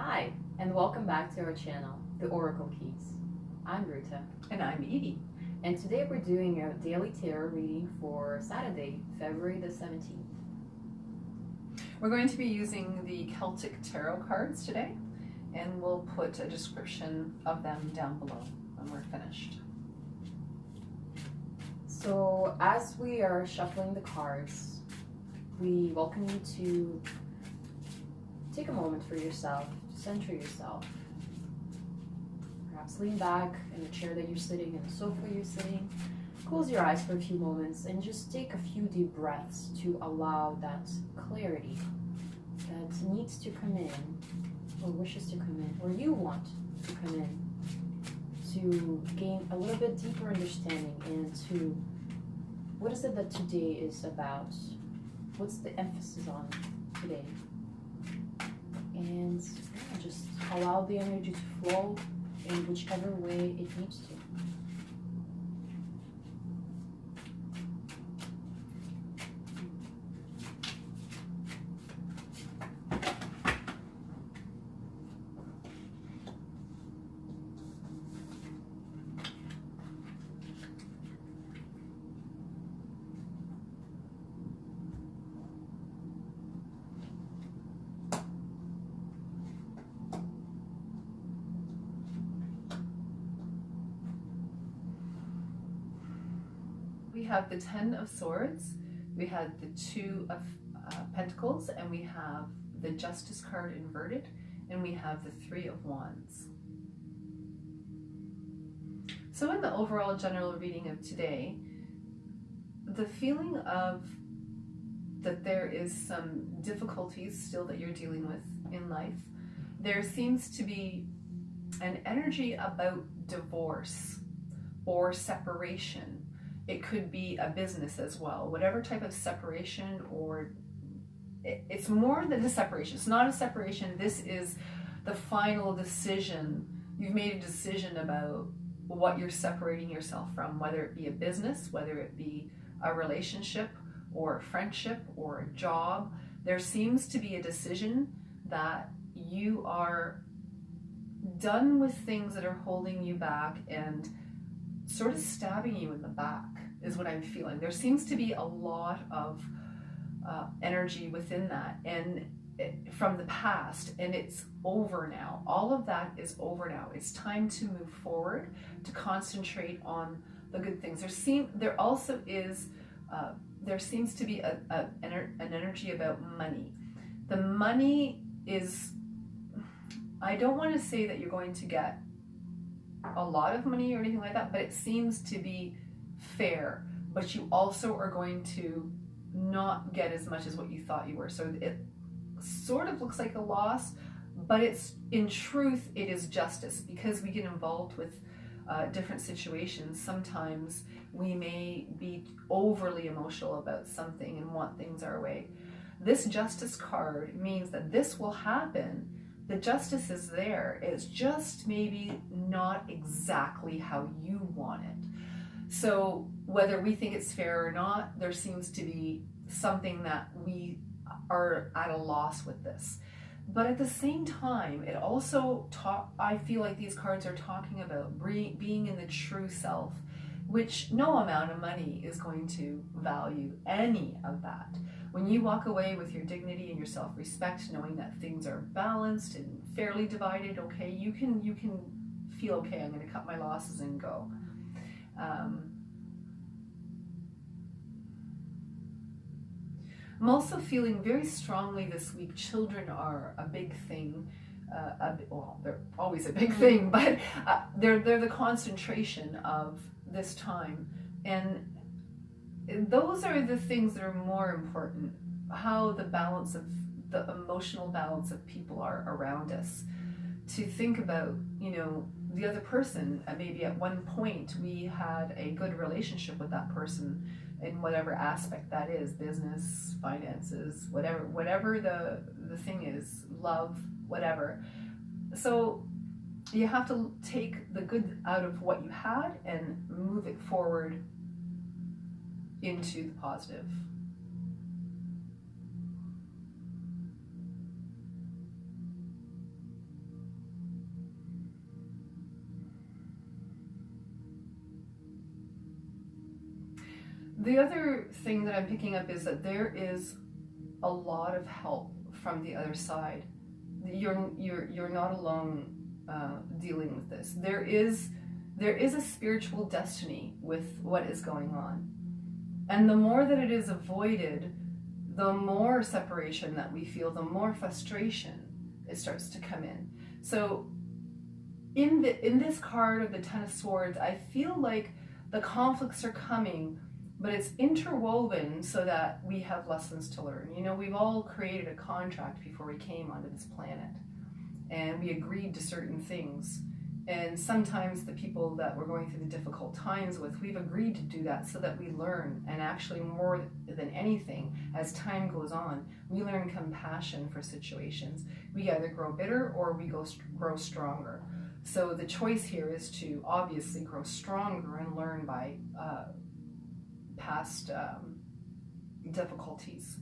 Hi, and welcome back to our channel, The Oracle Keys. I'm Ruta. And I'm Edie. And today we're doing a daily tarot reading for Saturday, February the 17th. We're going to be using the Celtic Tarot cards today, and we'll put a description of them down below when we're finished. So as we are shuffling the cards, we welcome you to take a moment for yourself, to center yourself. Perhaps lean back in the chair that you're sitting, in the sofa you're sitting. Close your eyes for a few moments and just take a few deep breaths to allow that clarity that needs to come in, or wishes to come in, or you want to come in, to gain a little bit deeper understanding into what is it that today is about, what's the emphasis on today, and just allow the energy to flow in whichever way it needs to. We have the Ten of Swords, we have the Two of Pentacles, and we have the Justice card inverted, and we have the Three of Wands. So in the overall general reading of today, the feeling of that there is some difficulties still that you're dealing with in life. There seems to be an energy about divorce or separation. It could be a business as well, whatever type of separation, or it's more than a separation. It's not a separation. This is the final decision. You've made a decision about what you're separating yourself from, whether it be a business, whether it be a relationship or a friendship or a job. There seems to be a decision that you are done with things that are holding you back and sort of stabbing you in the back is what I'm feeling. There seems to be a lot of energy within that and from the past, and it's over now. All of that is over now. It's time to move forward, to concentrate on the good things. There seems to be an energy about money. The money is, I don't want to say that you're going to get a lot of money or anything like that, but it seems to be fair, but you also are going to not get as much as what you thought you were. So it sort of looks like a loss, but it's, in truth, it is justice, because we get involved with different situations. Sometimes we may be overly emotional about something and want things our way. This Justice card means that this will happen. The justice is there. It's just maybe not exactly how you want it. So whether we think it's fair or not, there seems to be something that we are at a loss with this. But at the same time, it also I feel like these cards are talking about being in the true self, which no amount of money is going to value any of that. When you walk away with your dignity and your self-respect, knowing that things are balanced and fairly divided, okay, you can feel, okay, I'm going to cut my losses and go. I'm also feeling very strongly this week, children are a big thing. Well, they're always a big thing, but they're the concentration of this time. And those are the things that are more important, how the emotional balance of people are around us. To think about, the other person, maybe at one point we had a good relationship with that person in whatever aspect that is, business, finances, whatever the thing is, love, whatever. So you have to take the good out of what you had and move it forward into the positive. The other thing that I'm picking up is that there is a lot of help from the other side. You're not alone dealing with this. There is a spiritual destiny with what is going on, and the more that it is avoided, the more separation that we feel, the more frustration it starts to come in. So in this card of the Ten of Swords, I feel like the conflicts are coming, but it's interwoven so that we have lessons to learn. You know, we've all created a contract before we came onto this planet, and we agreed to certain things. And sometimes the people that we're going through the difficult times with, we've agreed to do that so that we learn. And actually, more than anything, as time goes on, we learn compassion for situations. We either grow bitter or we grow stronger. So the choice here is to obviously grow stronger and learn by past difficulties.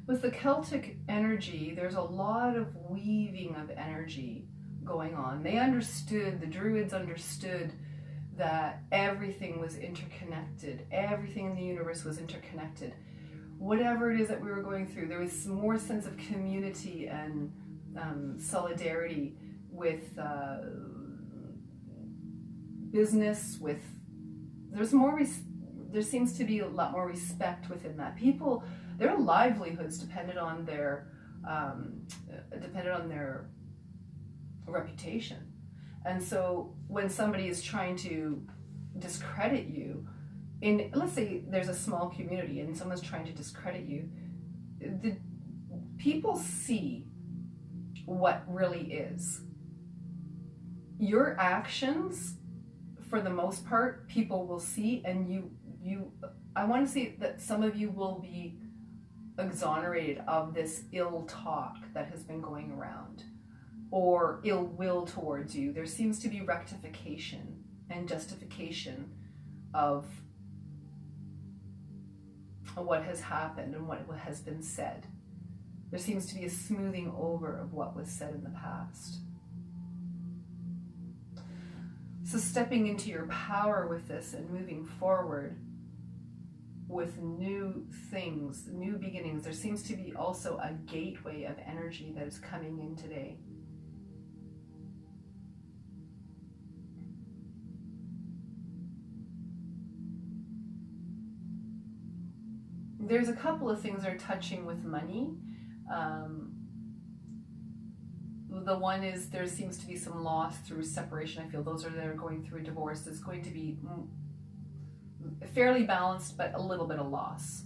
With the Celtic energy, there's a lot of weaving of energy going on. The Druids understood that everything was interconnected. Everything in the universe was interconnected. Whatever it is that we were going through, there was more sense of community and solidarity with business. There seems to be a lot more respect within that. People, their livelihoods depended on their reputation. And so when somebody is trying to discredit you, let's say there's a small community and someone's trying to discredit you, the people see what really is. Your actions, for the most part, people will see, and I want to see that some of you will be exonerated of this ill talk that has been going around, or ill will towards you. There seems to be rectification and justification of what has happened and what has been said. There seems to be a smoothing over of what was said in the past. So stepping into your power with this and moving forward with new things, new beginnings. There seems to be also a gateway of energy that is coming in today. There's a couple of things that are touching with money. The one is there seems to be some loss through separation. I feel those that are going through a divorce, it's going to be fairly balanced, but a little bit of loss.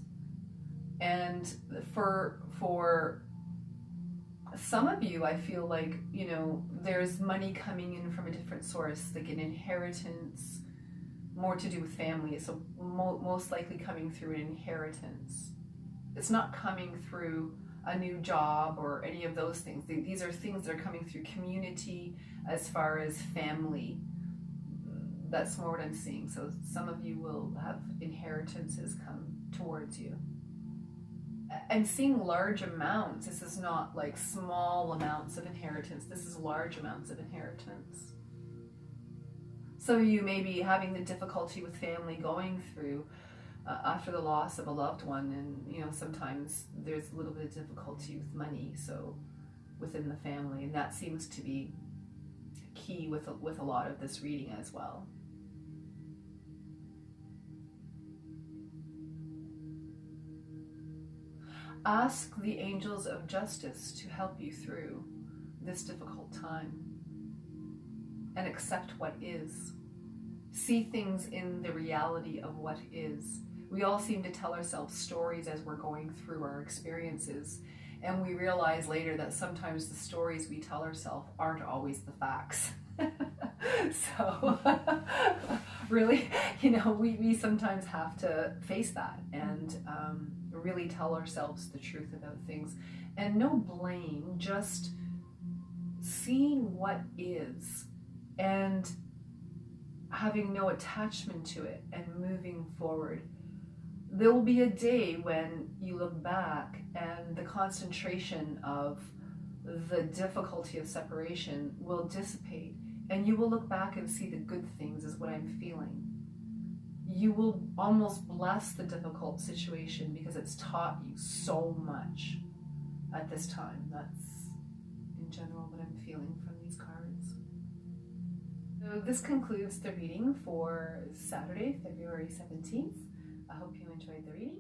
And for some of you, I feel like, you know, there's money coming in from a different source, like an inheritance, more to do with family. So most likely coming through an inheritance. It's not coming through a new job or any of those things. These are things that are coming through community as far as family. That's more what I'm seeing. So some of you will have inheritances come towards you. And seeing large amounts. This is not like small amounts of inheritance. This is large amounts of inheritance. Some of you may be having the difficulty with family going through after the loss of a loved one, and you know, sometimes there's a little bit of difficulty with money, so within the family, and that seems to be key with a lot of this reading as well. Ask the angels of justice to help you through this difficult time, and accept what is. See things in the reality of what is. We all seem to tell ourselves stories as we're going through our experiences, and we realize later that sometimes the stories we tell ourselves aren't always the facts. So really, you know, we sometimes have to face that and really tell ourselves the truth about things. And no blame, just seeing what is and having no attachment to it and moving forward. There will be a day when you look back and the concentration of the difficulty of separation will dissipate, and you will look back and see the good things is what I'm feeling. You will almost bless the difficult situation because it's taught you so much at this time. That's in general what I'm feeling from these cards. So this concludes the reading for Saturday, February 17th. I hope you enjoyed the reading.